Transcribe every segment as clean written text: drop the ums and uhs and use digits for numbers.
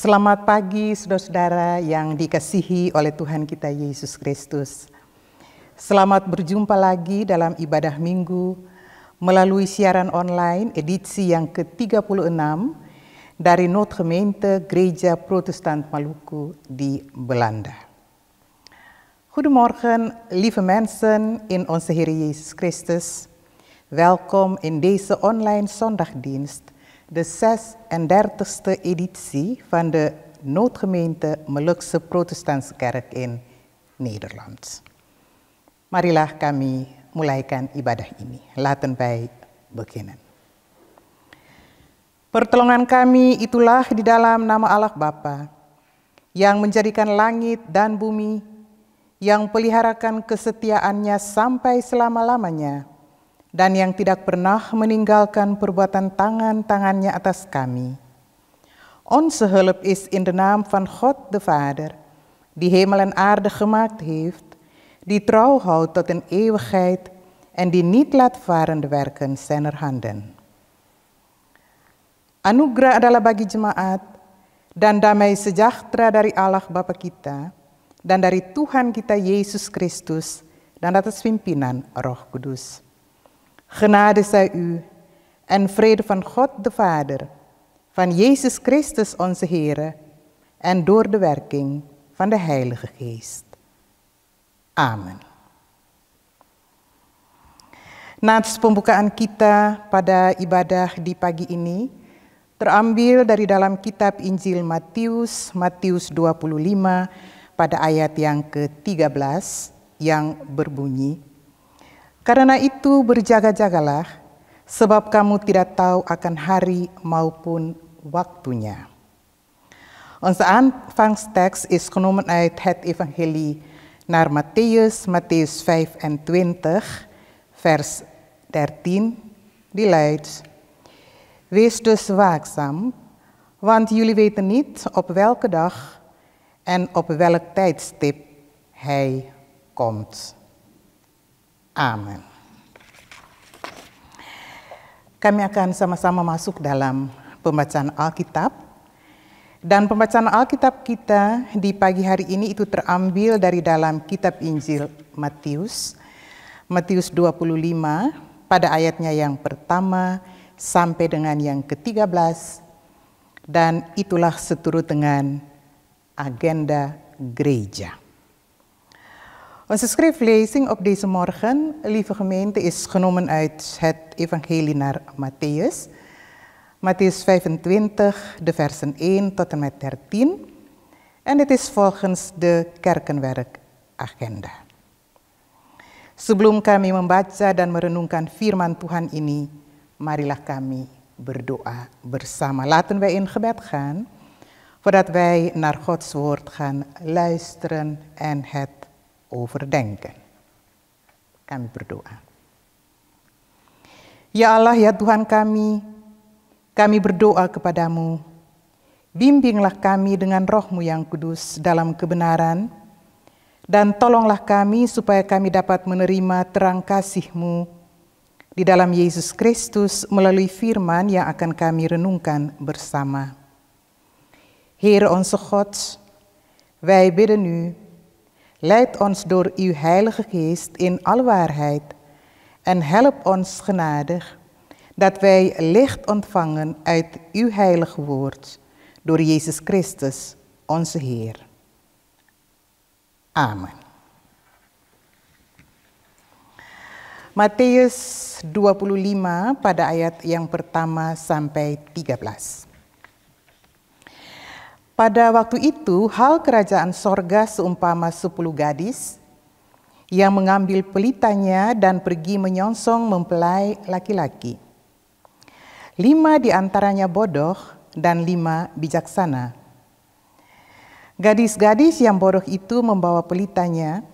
Selamat pagi saudara-saudara yang dikasihi oleh Tuhan kita Yesus Kristus. Selamat berjumpa lagi dalam ibadah minggu melalui siaran online edisi yang ke-36 dari Noodgemeente Gereja Protestant Maluku di Belanda. Goedemorgen lieve mensen in onze Heer Jezus Christus. Welkom in deze online zondagdienst. De 36e editie van de Noodgemeente Molukse Protestantse Kerk in Nederland. Marilah kami mulaikan ibadah ini. Laten wij beginnen. Pertolongan kami itulah di dalam nama Allah Bapa, yang menjadikan langit dan bumi, yang peliharakan kesetiaannya sampai selama-lamanya, dan yang tidak pernah meninggalkan perbuatan tangan-tangannya atas kami. Onze hulp is in de naam van God de Vader, die hemel en aarde gemaakt heeft, die trouw houdt tot een eeuwigheid en die niet laat varen de werken zijner handen. Anugerah adalah bagi jemaat dan damai sejahtera dari Allah Bapa kita dan dari Tuhan kita Yesus Kristus dan atas pimpinan Roh Kudus. Genade zij u en vrede van God de Vader, van Jezus Christus onze Heer en door de werking van de Heilige Geest. Amen. Nats pembukaan kita pada ibadah di pagi ini terambil dari dalam kitab Injil Matius 25 pada ayat yang ke-13 yang berbunyi, "Karena itu berjaga-jagalah, sebab kamu tidak tahu akan hari maupun waktunya." Onze aanvangstekst is genomen uit het evangelie naar Matthäus, Matthäus 25, vers 13, die luidt: "Wees dus waakzaam, want jullie weten niet op welke dag en op welk tijdstip hij komt." Amin. Kami akan sama-sama masuk dalam pembacaan Alkitab. Dan pembacaan Alkitab kita di pagi hari ini itu terambil dari dalam kitab Injil Matius. Matius 25 pada ayatnya yang pertama sampai dengan yang ke-13. Dan itulah seturut dengan agenda gereja. Onze schriftlezing op deze morgen, lieve gemeente, is genomen uit het evangelie naar Matthäus. Matthäus 25, de versen 1 tot en met 13. En het is volgens de kerkenwerkagenda. Sebelum kami membaca dan merenungkan firman Tuhan ini, marilah kami berdoa bersama. Laten wij in gebed gaan, voordat wij naar Gods woord gaan luisteren en het overdenken. Kami berdoa. Ya Allah, ya Tuhan kami berdoa kepadamu. Bimbinglah kami dengan roh-Mu yang kudus dalam kebenaran, dan tolonglah kami supaya kami dapat menerima terang kasih-Mu di dalam Yesus Kristus melalui firman yang akan kami renungkan bersama. Heer onze God, wij bidden u, leid ons door uw Heilige Geest in alle waarheid en help ons genadig dat wij licht ontvangen uit uw heilige woord door Jezus Christus, onze Heer. Amin. Matius 25 pada ayat yang pertama sampai 13. Pada waktu itu, hal kerajaan sorga seumpama 10 gadis yang mengambil pelitanya dan pergi menyongsong mempelai laki-laki. 5 di antaranya bodoh dan 5 bijaksana. Gadis-gadis yang bodoh itu membawa pelitanya,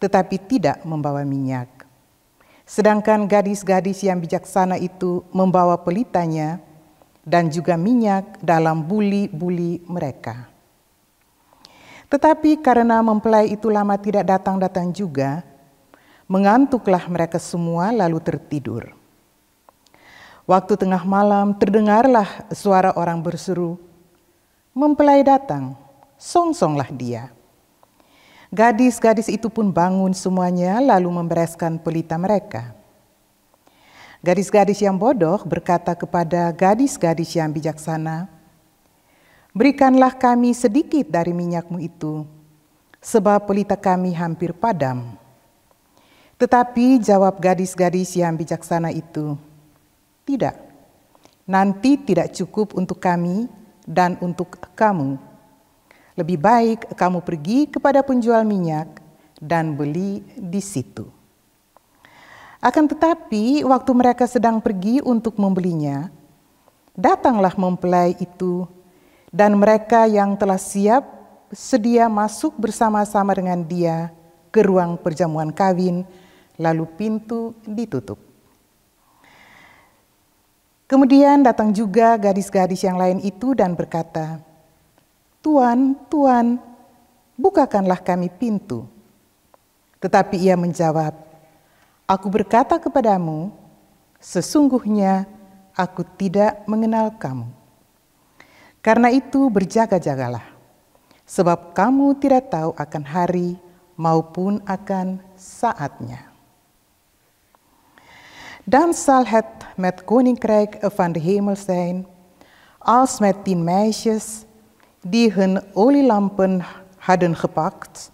tetapi tidak membawa minyak. Sedangkan gadis-gadis yang bijaksana itu membawa pelitanya dan juga minyak dalam buli-buli mereka. Tetapi karena mempelai itu lama tidak datang-datang juga, mengantuklah mereka semua lalu tertidur. Waktu tengah malam terdengarlah suara orang berseru, "Mempelai datang, songsonglah dia." Gadis-gadis itu pun bangun semuanya lalu membereskan pelita mereka. Gadis-gadis yang bodoh berkata kepada gadis-gadis yang bijaksana, "Berikanlah kami sedikit dari minyakmu itu, sebab pelita kami hampir padam." Tetapi jawab gadis-gadis yang bijaksana itu, "Tidak, nanti tidak cukup untuk kami dan untuk kamu. Lebih baik kamu pergi kepada penjual minyak dan beli di situ." Akan tetapi, waktu mereka sedang pergi untuk membelinya, datanglah mempelai itu, dan mereka yang telah siap sedia masuk bersama-sama dengan dia ke ruang perjamuan kawin, lalu pintu ditutup. Kemudian datang juga gadis-gadis yang lain itu dan berkata, "Tuan, Tuan, bukakanlah kami pintu." Tetapi ia menjawab, "Aku berkata kepadamu, sesungguhnya aku tidak mengenal kamu. Karena itu berjaga-jagalah, sebab kamu tidak tahu akan hari maupun akan saatnya." Dan zal het met koninkrijk van de hemel zijn, als met 10 meisjes die hun olielampen hadden gepakt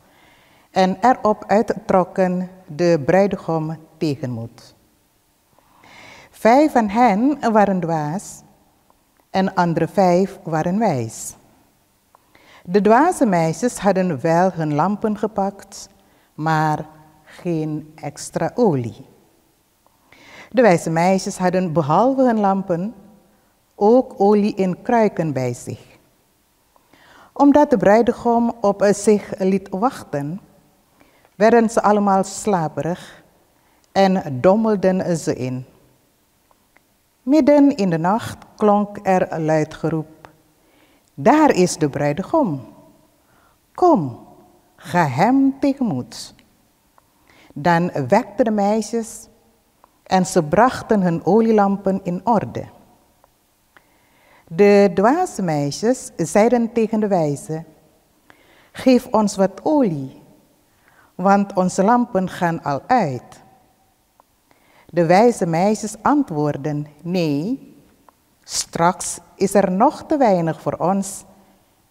en erop uittrokken de bruidegom tegenmoet. 5 van hen waren dwaas en andere 5 waren wijs. De dwaze meisjes hadden wel hun lampen gepakt, maar geen extra olie. De wijze meisjes hadden behalve hun lampen ook olie in kruiken bij zich. Omdat de bruidegom op zich liet wachten, werden ze allemaal slaperig en dommelden ze in. Midden in de nacht klonk er luid geroep, "Daar is de bruidegom. Kom, ga hem tegemoet." Dan wekten de meisjes en ze brachten hun olielampen in orde. De dwaze meisjes zeiden tegen de wijze, "Geef ons wat olie, want onze lampen gaan al uit." De wijze meisjes antwoordden, "Nee, straks is er nog te weinig voor ons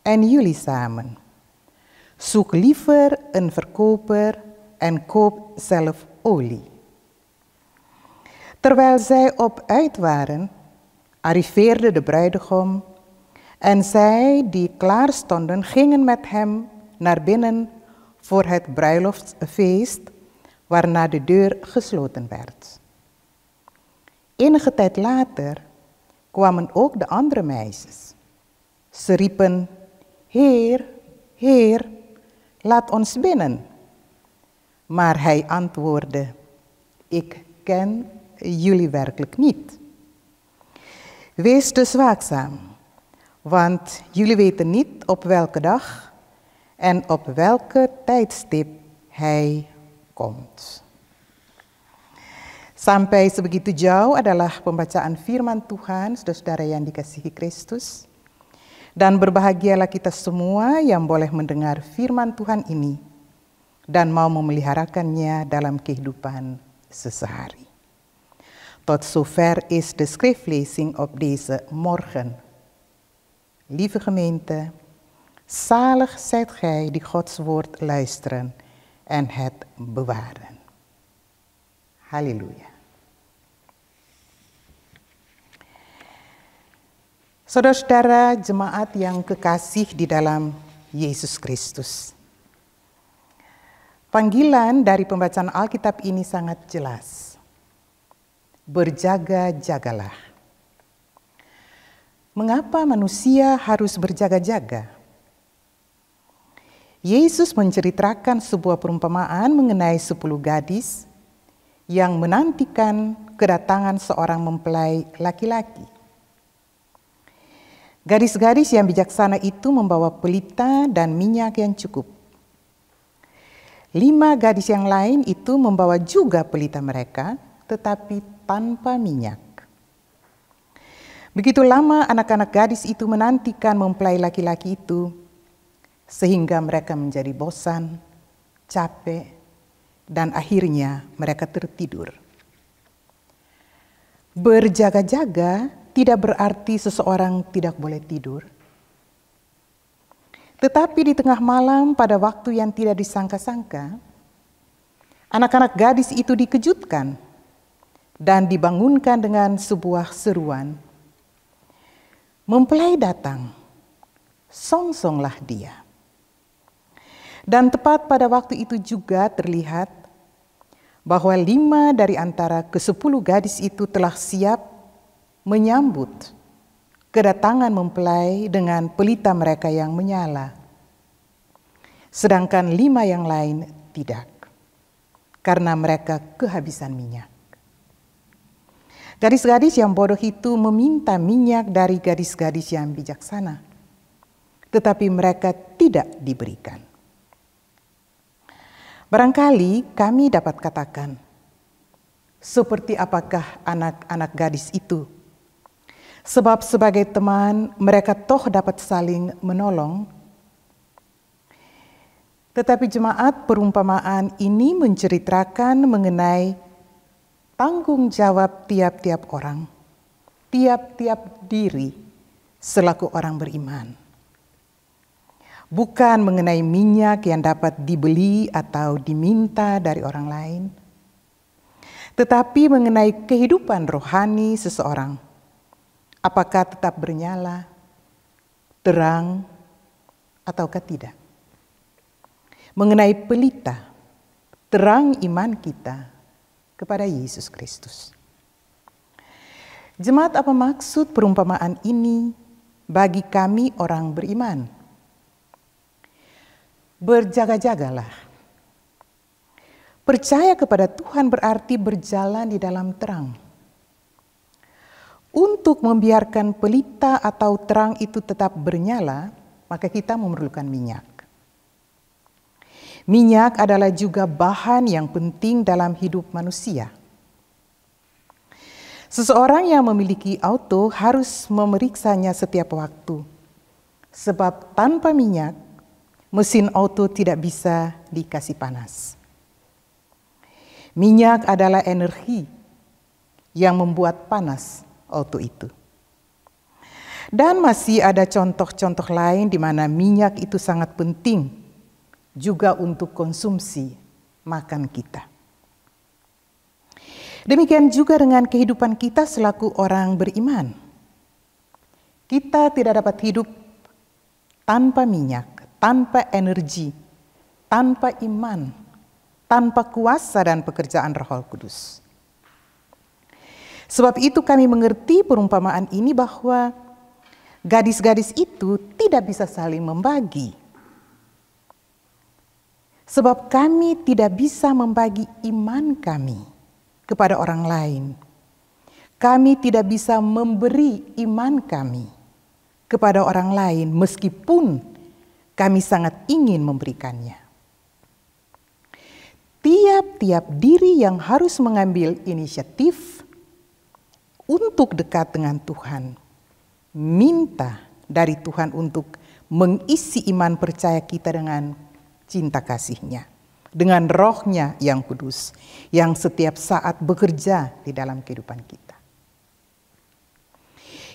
en jullie samen. Zoek liever een verkoper en koop zelf olie." Terwijl zij op uit waren, arriveerde de bruidegom en zij die klaar stonden gingen met hem naar binnen voor het bruiloftsfeest, waarna de deur gesloten werd. Enige tijd later kwamen ook de andere meisjes. Ze riepen, "Heer, Heer, laat ons binnen." Maar hij antwoordde, "Ik ken jullie werkelijk niet. Wees dus waakzaam, want jullie weten niet op welke dag en op welke tijdstip hij komt." Sampai sebegitu jauh adalah pembacaan firman Tuhan, saudara yang dikasihi Kristus. Dan berbahagialah kita semua yang boleh mendengar firman Tuhan ini dan mau memeliharakannya dalam kehidupan sehari-hari. Tot zover is de schriftlezing op deze morgen. Lieve gemeente, Zalig zijt gij die Gods woord luisteren en het bewaren. Halleluja. Saudara-saudara jemaat yang kekasih di dalam Yesus Kristus. Panggilan dari pembacaan Alkitab ini sangat jelas. Berjaga-jagalah. Mengapa manusia harus berjaga-jaga? Yesus menceritakan sebuah perumpamaan mengenai 10 gadis yang menantikan kedatangan seorang mempelai laki-laki. Gadis-gadis yang bijaksana itu membawa pelita dan minyak yang cukup. 5 gadis yang lain itu membawa juga pelita mereka, tetapi tanpa minyak. Begitu lama anak-anak gadis itu menantikan mempelai laki-laki itu, sehingga mereka menjadi bosan, capek, dan akhirnya mereka tertidur. Berjaga-jaga tidak berarti seseorang tidak boleh tidur. Tetapi di tengah malam pada waktu yang tidak disangka-sangka, anak-anak gadis itu dikejutkan dan dibangunkan dengan sebuah seruan. Mempelai datang, songsonglah dia. Dan tepat pada waktu itu juga terlihat bahwa 5 dari antara ke-10 gadis itu telah siap menyambut kedatangan mempelai dengan pelita mereka yang menyala. Sedangkan 5 yang lain tidak, karena mereka kehabisan minyak. Gadis-gadis yang bodoh itu meminta minyak dari gadis-gadis yang bijaksana, tetapi mereka tidak diberikan. Barangkali kami dapat katakan, seperti apakah anak-anak gadis itu? Sebab sebagai teman mereka toh dapat saling menolong. Tetapi jemaat, perumpamaan ini menceritakan mengenai tanggung jawab tiap-tiap orang, tiap-tiap diri selaku orang beriman. Bukan mengenai minyak yang dapat dibeli atau diminta dari orang lain, tetapi mengenai kehidupan rohani seseorang. Apakah tetap bernyala, terang, ataukah tidak? Mengenai pelita, terang iman kita kepada Yesus Kristus. Jemaat, apa maksud perumpamaan ini bagi kami orang beriman? Berjaga-jagalah. Percaya kepada Tuhan berarti berjalan di dalam terang. Untuk membiarkan pelita atau terang itu tetap bernyala, maka kita memerlukan minyak. Minyak adalah juga bahan yang penting dalam hidup manusia. Seseorang yang memiliki auto harus memeriksanya setiap waktu, sebab tanpa minyak, mesin auto tidak bisa dikasih panas. Minyak adalah energi yang membuat panas auto itu. Dan masih ada contoh-contoh lain di mana minyak itu sangat penting juga untuk konsumsi makan kita. Demikian juga dengan kehidupan kita selaku orang beriman. Kita tidak dapat hidup tanpa minyak, tanpa energi, tanpa iman, tanpa kuasa dan pekerjaan Roh Kudus. Sebab itu kami mengerti perumpamaan ini bahwa gadis-gadis itu tidak bisa saling membagi. Sebab kami tidak bisa membagi iman kami kepada orang lain. Kami tidak bisa memberi iman kami kepada orang lain meskipun kami sangat ingin memberikannya. Tiap-tiap diri yang harus mengambil inisiatif untuk dekat dengan Tuhan, minta dari Tuhan untuk mengisi iman percaya kita dengan cinta kasih-Nya, dengan Roh-Nya yang kudus, yang setiap saat bekerja di dalam kehidupan kita.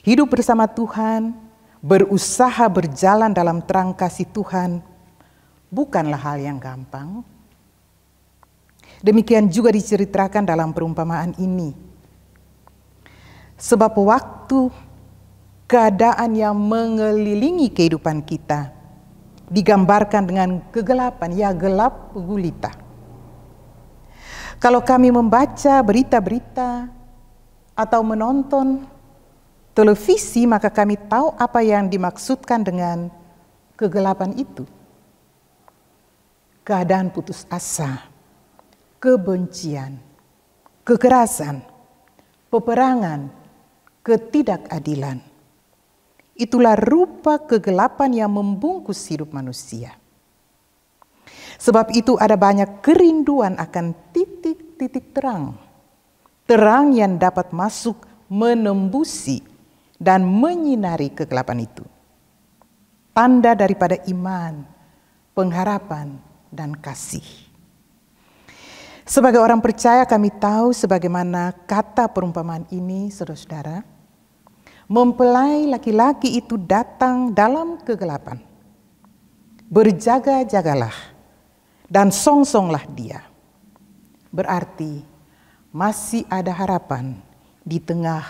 Hidup bersama Tuhan berusaha berjalan dalam terang kasih Tuhan bukanlah hal yang gampang. Demikian juga diceritakan dalam perumpamaan ini. Sebab waktu keadaan yang mengelilingi kehidupan kita digambarkan dengan kegelapan, ya gelap gulita. Kalau kami membaca berita-berita atau menonton televisi, maka kami tahu apa yang dimaksudkan dengan kegelapan itu. Keadaan putus asa, kebencian, kekerasan, peperangan, ketidakadilan. Itulah rupa kegelapan yang membungkus hidup manusia. Sebab itu ada banyak kerinduan akan titik-titik terang. Terang yang dapat masuk menembusi dan menyinari kegelapan itu. Tanda daripada iman, pengharapan, dan kasih. Sebagai orang percaya kami tahu sebagaimana kata perumpamaan ini, saudara-saudara, mempelai laki-laki itu datang dalam kegelapan. Berjaga-jagalah dan songsonglah dia. Berarti masih ada harapan di tengah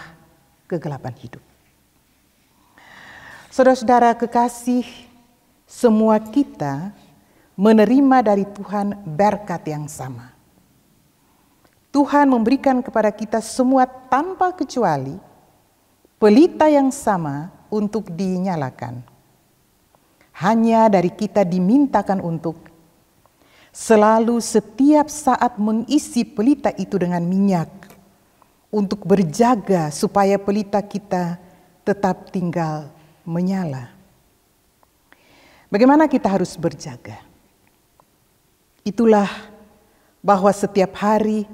kegelapan hidup. Saudara-saudara kekasih, semua kita menerima dari Tuhan berkat yang sama. Tuhan memberikan kepada kita semua tanpa kecuali pelita yang sama untuk dinyalakan. Hanya dari kita dimintakan untuk selalu setiap saat mengisi pelita itu dengan minyak untuk berjaga supaya pelita kita tetap tinggal menyala. Bagaimana kita harus berjaga? Itulah bahwa setiap hari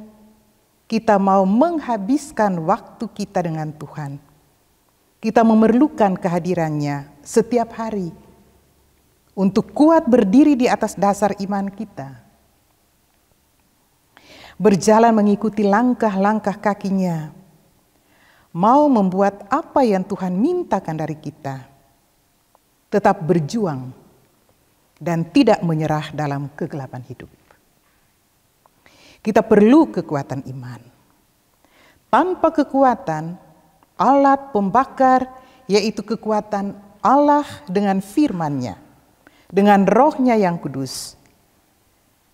kita mau menghabiskan waktu kita dengan Tuhan. Kita memerlukan kehadirannya setiap hari untuk kuat berdiri di atas dasar iman kita. Berjalan mengikuti langkah-langkah kakinya. Mau membuat apa yang Tuhan mintakan dari kita. Tetap berjuang dan tidak menyerah dalam kegelapan hidup. Kita perlu kekuatan iman. Tanpa kekuatan, alat pembakar, yaitu kekuatan Allah dengan firman-Nya, dengan Roh-Nya yang kudus,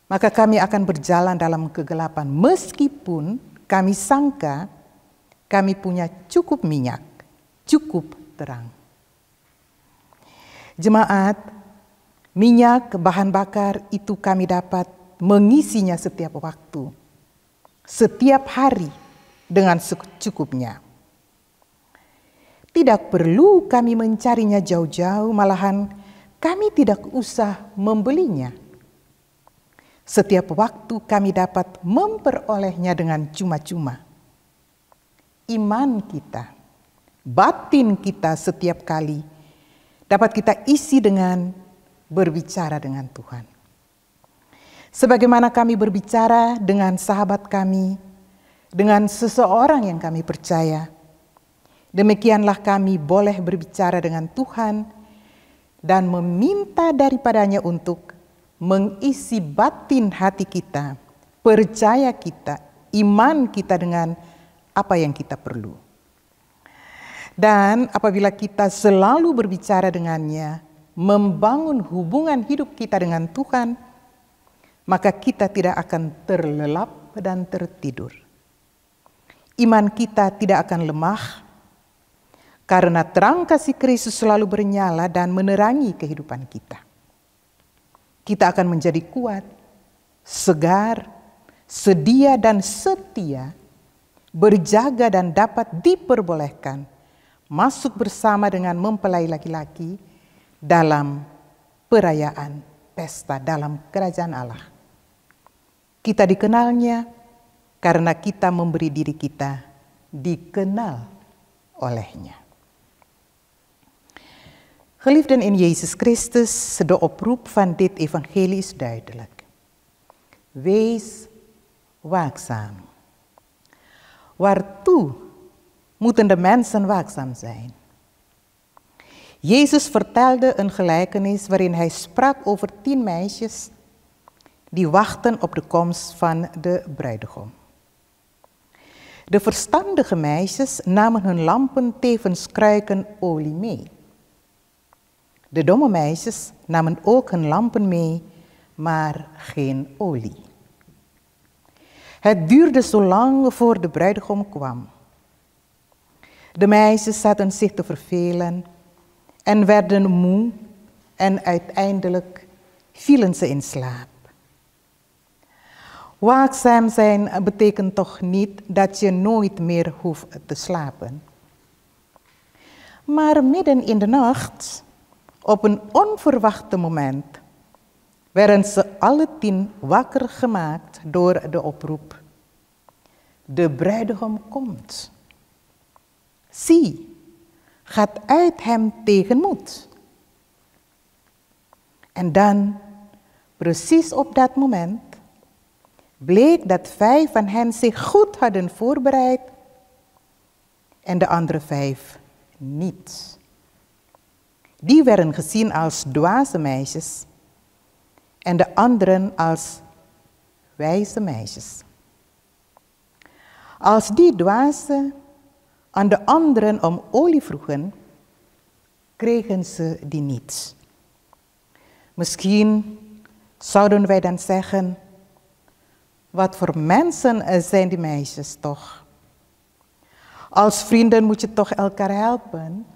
maka kami akan berjalan dalam kegelapan meskipun kami sangka kami punya cukup minyak, cukup terang. Jemaat, minyak bahan bakar itu kami dapat mengisinya setiap waktu, setiap hari dengan secukupnya. Tidak perlu kami mencarinya jauh-jauh, malahan kami tidak usah membelinya. Setiap waktu kami dapat memperolehnya dengan cuma-cuma. Iman kita, batin kita setiap kali dapat kita isi dengan berbicara dengan Tuhan. Sebagaimana kami berbicara dengan sahabat kami, dengan seseorang yang kami percaya, demikianlah kami boleh berbicara dengan Tuhan dan meminta daripadanya untuk mengisi batin hati kita, percaya kita, iman kita dengan apa yang kita perlu. Dan apabila kita selalu berbicara dengannya, membangun hubungan hidup kita dengan Tuhan, maka kita tidak akan terlelap dan tertidur. Iman kita tidak akan lemah, karena terang kasih Kristus selalu bernyala dan menerangi kehidupan kita. Kita akan menjadi kuat, segar, sedia dan setia, berjaga dan dapat diperbolehkan masuk bersama dengan mempelai laki-laki dalam perayaan pesta dalam kerajaan Allah. Kita dikenalnya karena kita memberi diri kita dikenal olehnya. Geliefden in Jezus Christus, de oproep van dit evangelie is duidelijk. Wees waakzaam. Waartoe moeten de mensen waakzaam zijn? Jezus vertelde een gelijkenis waarin hij sprak over 10 meisjes die wachten op de komst van de bruidegom. De verstandige meisjes namen hun lampen tevens kruiken olie mee. De domme meisjes namen ook hun lampen mee, maar geen olie. Het duurde zo lang voor de bruidegom kwam. De meisjes zaten zich te vervelen en werden moe en uiteindelijk vielen ze in slaap. Waakzaam zijn betekent toch niet dat je nooit meer hoeft te slapen. Maar midden in de nacht, op een onverwachte moment, werden ze alle 10 wakker gemaakt door de oproep: de bruidegom komt. Zie, gaat uit hem tegemoet. En dan, precies op dat moment, bleek dat 5 van hen zich goed hadden voorbereid en de andere 5 niet. Die werden gezien als dwaze meisjes en de anderen als wijze meisjes. Als die dwazen aan de anderen om olie vroegen, kregen ze die niet. Misschien zouden wij dan zeggen: wat voor mensen zijn die meisjes toch? Als vrienden moet je toch elkaar helpen?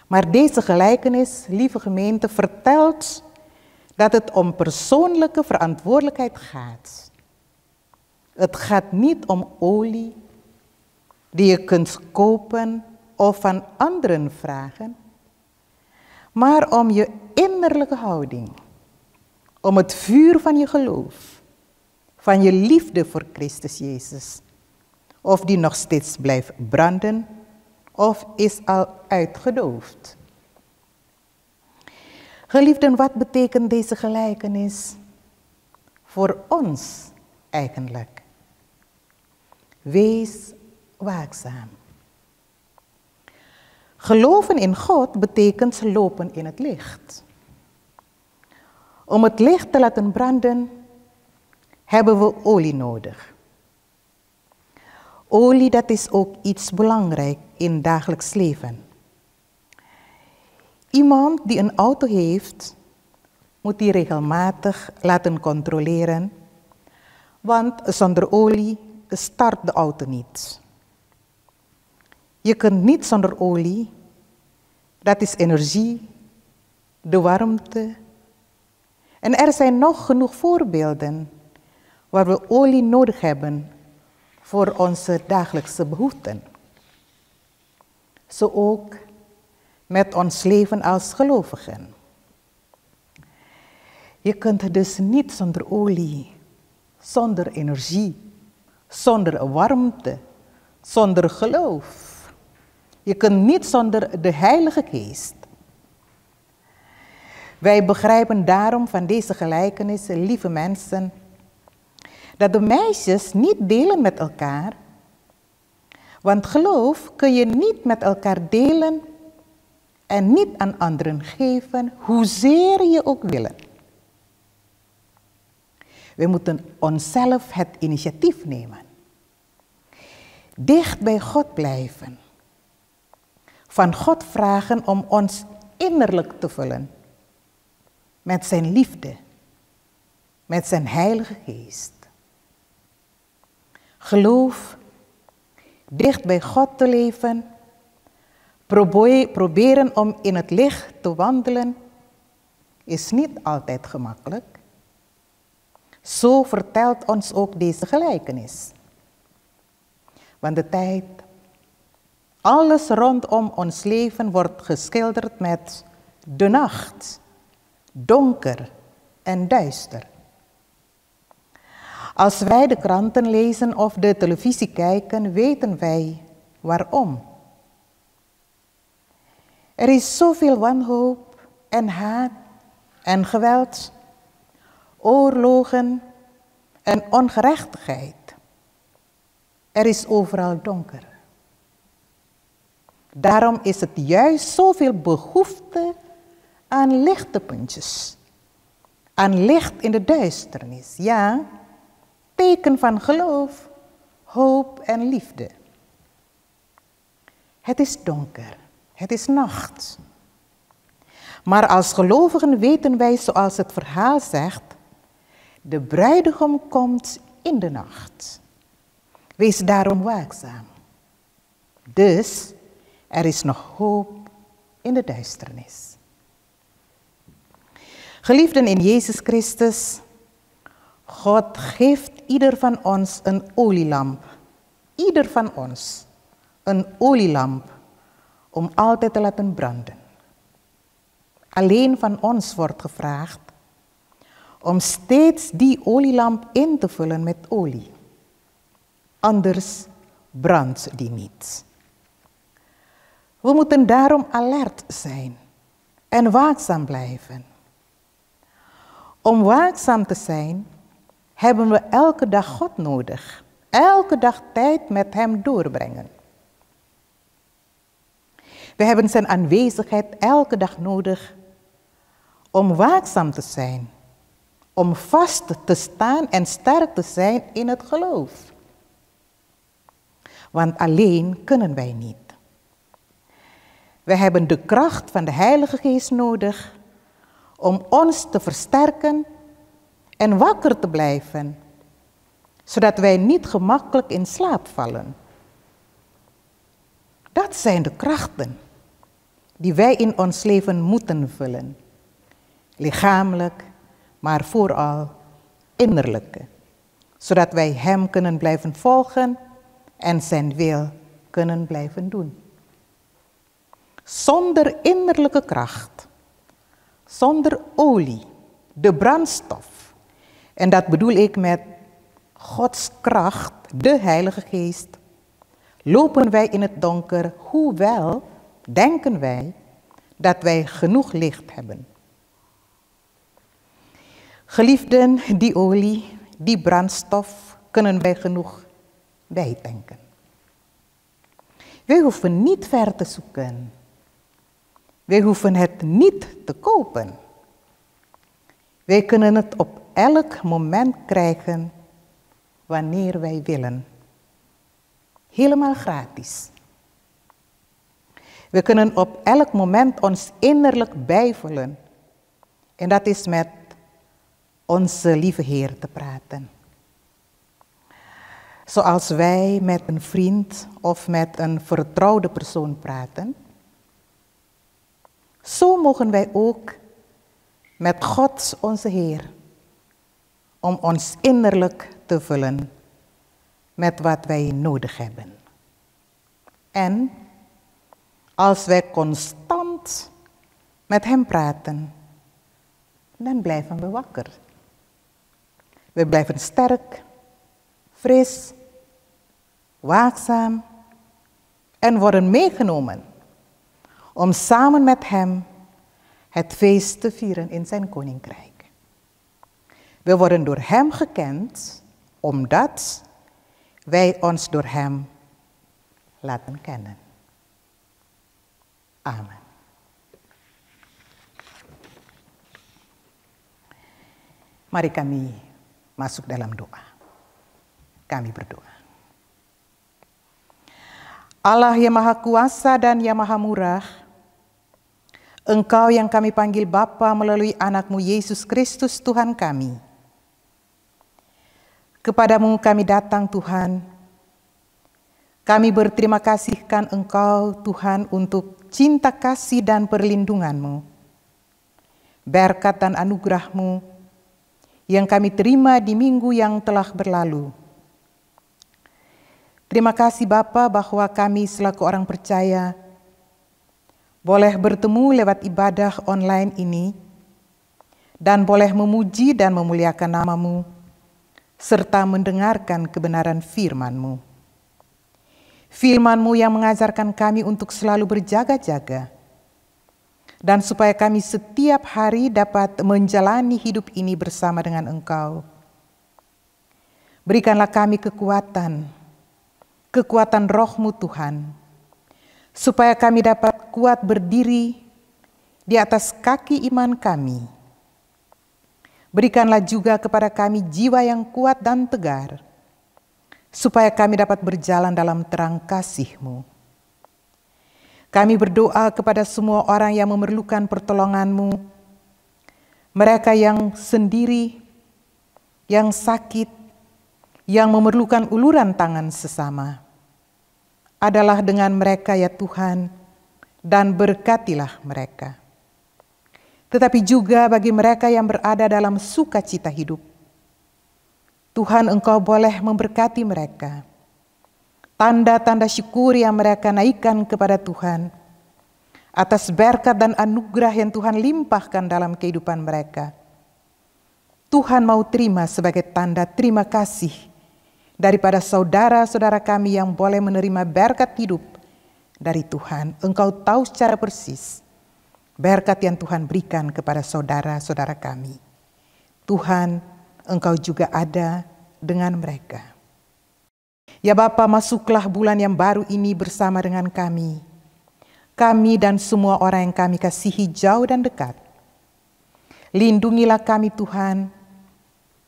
Maar deze gelijkenis, lieve gemeente, vertelt dat het om persoonlijke verantwoordelijkheid gaat. Het gaat niet om olie die je kunt kopen of van anderen vragen, maar om je innerlijke houding, om het vuur van je geloof, van je liefde voor Christus Jezus, of die nog steeds blijft branden of is al uitgedoofd. Geliefden, wat betekent deze gelijkenis voor ons eigenlijk? Wees waakzaam. Geloven in God betekent lopen in het licht. Om het licht te laten branden, hebben we olie nodig. Olie, dat is ook iets belangrijk in het dagelijks leven. Iemand die een auto heeft, moet die regelmatig laten controleren, want zonder olie start de auto niet. Je kunt niet zonder olie, dat is energie, de warmte. En er zijn nog genoeg voorbeelden waar we olie nodig hebben voor onze dagelijkse behoeften. Zo ook met ons leven als gelovigen. Je kunt dus niet zonder olie, zonder energie, zonder warmte, zonder geloof. Je kunt niet zonder de Heilige Geest. Wij begrijpen daarom van deze gelijkenissen, lieve mensen, dat de meisjes niet delen met elkaar, want geloof kun je niet met elkaar delen en niet aan anderen geven, hoezeer je ook willen. We moeten onszelf het initiatief nemen. Dicht bij God blijven. Van God vragen om ons innerlijk te vullen. Met zijn liefde. Met zijn Heilige Geest. Geloof, dicht bij God te leven, proberen om in het licht te wandelen, is niet altijd gemakkelijk. Zo vertelt ons ook deze gelijkenis. Want de tijd, alles rondom ons leven wordt geschilderd met de nacht, donker en duister. Als wij de kranten lezen of de televisie kijken, weten wij waarom. Er is zoveel wanhoop en haat en geweld, oorlogen en ongerechtigheid. Er is overal donker. Daarom is het juist zoveel behoefte aan lichte puntjes. Aan licht in de duisternis. Ja, teken van geloof, hoop en liefde. Het is donker. Het is nacht. Maar als gelovigen weten wij, zoals het verhaal zegt, de bruidegom komt in de nacht. Wees daarom waakzaam. Dus er is nog hoop in de duisternis. Geliefden in Jezus Christus, God geeft ieder van ons een olielamp. Ieder van ons een olielamp om altijd te laten branden. Alleen van ons wordt gevraagd om steeds die olielamp in te vullen met olie. Anders brandt die niet. We moeten daarom alert zijn en waakzaam blijven. Om waakzaam te zijn, hebben we elke dag God nodig. Elke dag tijd met Hem doorbrengen. We hebben zijn aanwezigheid elke dag nodig om waakzaam te zijn. Om vast te staan en sterk te zijn in het geloof. Want alleen kunnen wij niet. We hebben de kracht van de Heilige Geest nodig om ons te versterken en wakker te blijven, zodat wij niet gemakkelijk in slaap vallen. Dat zijn de krachten die wij in ons leven moeten vullen. Lichamelijk, maar vooral innerlijke. Zodat wij Hem kunnen blijven volgen en zijn wil kunnen blijven doen. Zonder innerlijke kracht, zonder olie, de brandstof. En dat bedoel ik met Gods kracht, de Heilige Geest. Lopen wij in het donker, hoewel denken wij dat wij genoeg licht hebben. Geliefden, die olie, die brandstof kunnen wij genoeg bijtanken. Wij hoeven niet ver te zoeken. Wij hoeven het niet te kopen. Wij kunnen het op elk moment krijgen wanneer wij willen. Helemaal gratis. We kunnen op elk moment ons innerlijk bijvullen. En dat is met onze lieve Heer te praten. Zoals wij met een vriend of met een vertrouwde persoon praten. Zo mogen wij ook met God onze Heer. Om ons innerlijk te vullen met wat wij nodig hebben. En als wij constant met Hem praten, dan blijven we wakker. We blijven sterk, fris, waakzaam en worden meegenomen om samen met Hem het feest te vieren in zijn koninkrijk. We worden door Hem gekend, omdat wij ons door Hem laten kennen. Amen. Mari kami masuk dalam doa. Kami berdoa. Allah yang Maha Kuasa dan yang Maha Murah, Engkau yang kami panggil Bapa melalui anak-Mu Yesus Kristus Tuhan kami. Kepadamu kami datang Tuhan. Kami berterima kasihkan Engkau Tuhan untuk cinta kasih dan perlindungan-Mu. Berkat dan anugerah-Mu yang kami terima di minggu yang telah berlalu. Terima kasih Bapa bahwa kami selaku orang percaya boleh bertemu lewat ibadah online ini dan boleh memuji dan memuliakan nama-Mu serta mendengarkan kebenaran firman-Mu. Firman-Mu yang mengajarkan kami untuk selalu berjaga-jaga dan supaya kami setiap hari dapat menjalani hidup ini bersama dengan Engkau. Berikanlah kami kekuatan Roh-Mu Tuhan, supaya kami dapat kuat berdiri di atas kaki iman kami. Berikanlah juga kepada kami jiwa yang kuat dan tegar, supaya kami dapat berjalan dalam terang kasih-Mu. Kami berdoa kepada semua orang yang memerlukan pertolongan-Mu, mereka yang sendiri, yang sakit, yang memerlukan uluran tangan sesama. Adalah dengan mereka ya Tuhan, dan berkatilah mereka. Tetapi juga bagi mereka yang berada dalam sukacita hidup, Tuhan Engkau boleh memberkati mereka. Tanda-tanda syukur yang mereka naikkan kepada Tuhan atas berkat dan anugerah yang Tuhan limpahkan dalam kehidupan mereka, Tuhan mau terima sebagai tanda terima kasih daripada saudara-saudara kami yang boleh menerima berkat hidup dari Tuhan. Engkau tahu secara persis berkat yang Tuhan berikan kepada saudara-saudara kami. Tuhan, Engkau juga ada dengan mereka. Ya Bapa, masuklah bulan yang baru ini bersama dengan kami. Kami dan semua orang yang kami kasihi jauh dan dekat. Lindungilah kami Tuhan.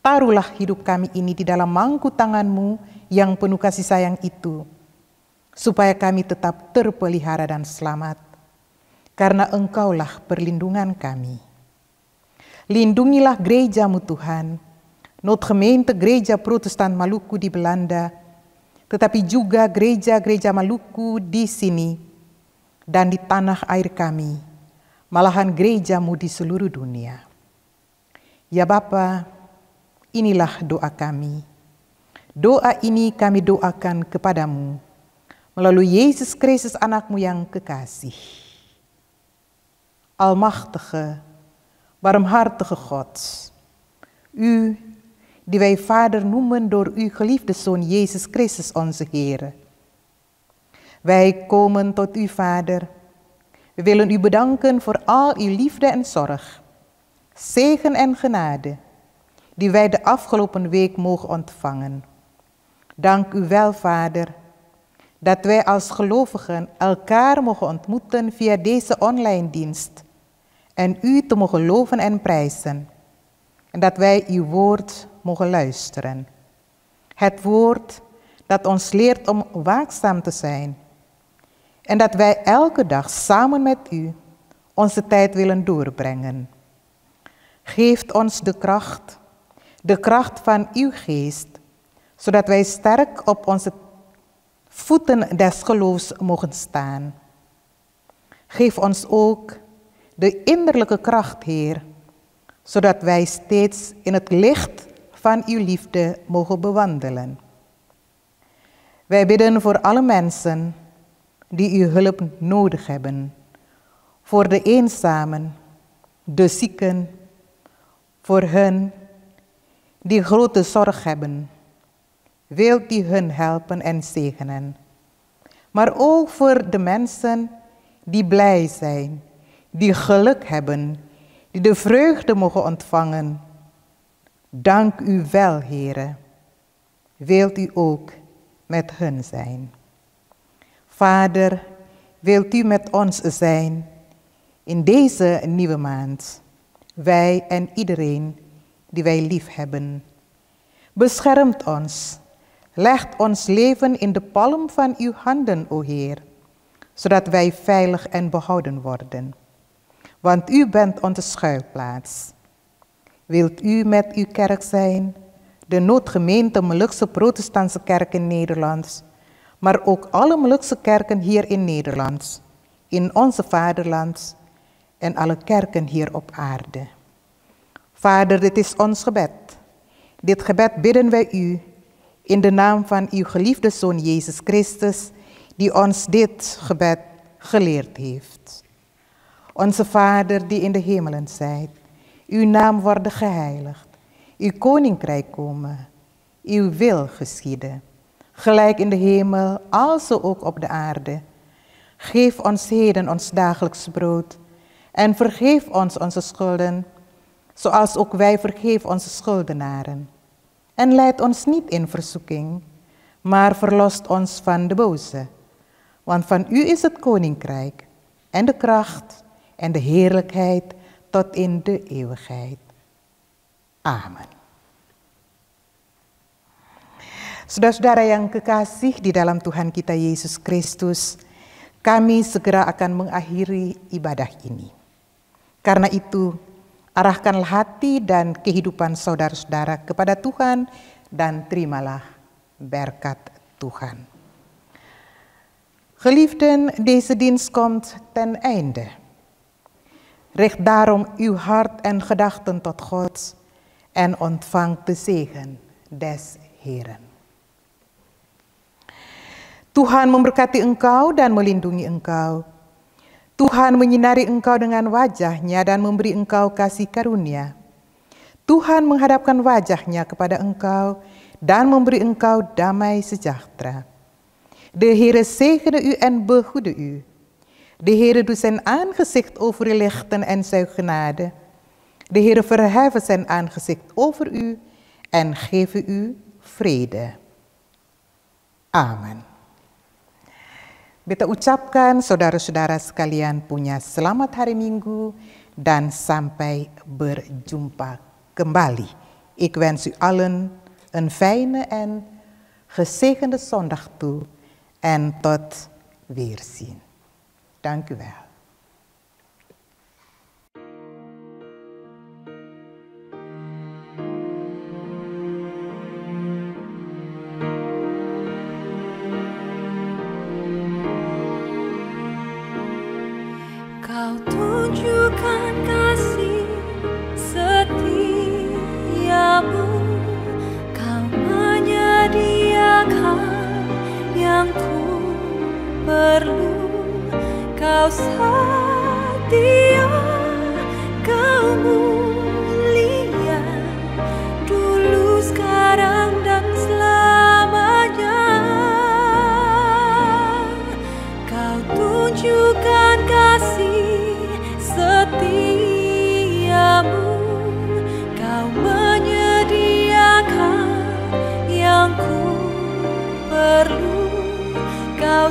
Taruhlah hidup kami ini di dalam mangku tangan-Mu yang penuh kasih sayang itu, supaya kami tetap terpelihara dan selamat. Karena Engkaulah perlindungan kami. Lindungilah gereja-Mu Tuhan, Notre Gemeente Gereja Protestant Maluku di Belanda, tetapi juga gereja-gereja Maluku di sini dan di tanah air kami, malahan gereja-Mu di seluruh dunia. Ya Bapa, inilah doa kami. Doa ini kami doakan kepadamu melalui Yesus Kristus anak-Mu yang kekasih. Almachtige, barmhartige God, U die wij Vader noemen door uw geliefde Zoon Jezus Christus onze Heer. Wij komen tot u, Vader. We willen u bedanken voor al uw liefde en zorg, zegen en genade, die wij de afgelopen week mogen ontvangen. Dank u wel, Vader, dat wij als gelovigen elkaar mogen ontmoeten via deze online dienst en u te mogen loven en prijzen. En dat wij uw woord mogen luisteren. Het woord dat ons leert om waakzaam te zijn. En dat wij elke dag samen met u onze tijd willen doorbrengen. Geeft ons de kracht van uw geest, zodat wij sterk op onze voeten des geloofs mogen staan. Geef ons ook de innerlijke kracht, Heer, zodat wij steeds in het licht van uw liefde mogen bewandelen. Wij bidden voor alle mensen die uw hulp nodig hebben, voor de eenzamen, de zieken, voor hen die grote zorg hebben. Wilt u hun helpen en zegenen. Maar ook voor de mensen die blij zijn, die geluk hebben, die de vreugde mogen ontvangen. Dank u wel, Heere. Wilt u ook met hen zijn. Vader, wilt u met ons zijn in deze nieuwe maand, wij en iedereen die wij lief hebben. Beschermt ons, legt ons leven in de palm van uw handen, o Heer, zodat wij veilig en behouden worden. Want u bent onze schuilplaats. Wilt u met uw kerk zijn, de noodgemeente Molukse Protestantse Kerk in Nederland, maar ook alle Molukse kerken hier in Nederland, in onze vaderland en alle kerken hier op aarde. Vader, dit is ons gebed. Dit gebed bidden wij u in de naam van uw geliefde Zoon Jezus Christus, die ons dit gebed geleerd heeft. Onze Vader die in de hemelen zijt, uw naam worden geheiligd, uw koninkrijk komen, uw wil geschieden, gelijk in de hemel, alzo ook op de aarde. Geef ons heden ons dagelijks brood en vergeef ons onze schulden, zoals ook wij vergeven onze schuldenaren. En leid ons niet in verzoeking, maar verlost ons van de boze. Want van u is het koninkrijk en de kracht en de heerlijkheid tot in de eeuwigheid. Amen. Saudara-saudara yang kekasih di dalam Tuhan kita Yesus Kristus, kami segera akan mengakhiri ibadah ini. Karena itu, arahkanlah hati dan kehidupan saudara-saudara kepada Tuhan dan terimalah berkat Tuhan. Geliefden, deze dienst komt ten einde. Richt daarom uw hart en gedachten tot God en ontvang de zegen des Heeren. Tuhan memberkati engkau dan melindungi engkau. Tuhan menyinari engkau dengan wajah-Nya dan memberi engkau kasih karunia. Tuhan menghadapkan wajah-Nya kepada engkau dan memberi engkau damai sejahtera. De Heere zegene u en behoede u. De Heere doet zijn aangezicht over u lichten en zijn genade. De Heere verheffen zijn aangezicht over u en geven u vrede. Amen. Beta ucapkan saudara-saudara sekalian punya selamat hari Minggu dan sampai berjumpa kembali. Ik wens u allen een fijne en gezegende zondag toe en tot weerzien. Dank u wel. Kau tunjukkan kasih setiamu, Kau menyediakan yang ku perlu, Kau setia, Kau mulia, dulu, sekarang, dan selamanya. Kau tunjukkan kasih setiamu, Kau menyediakan yang ku perlu, Kau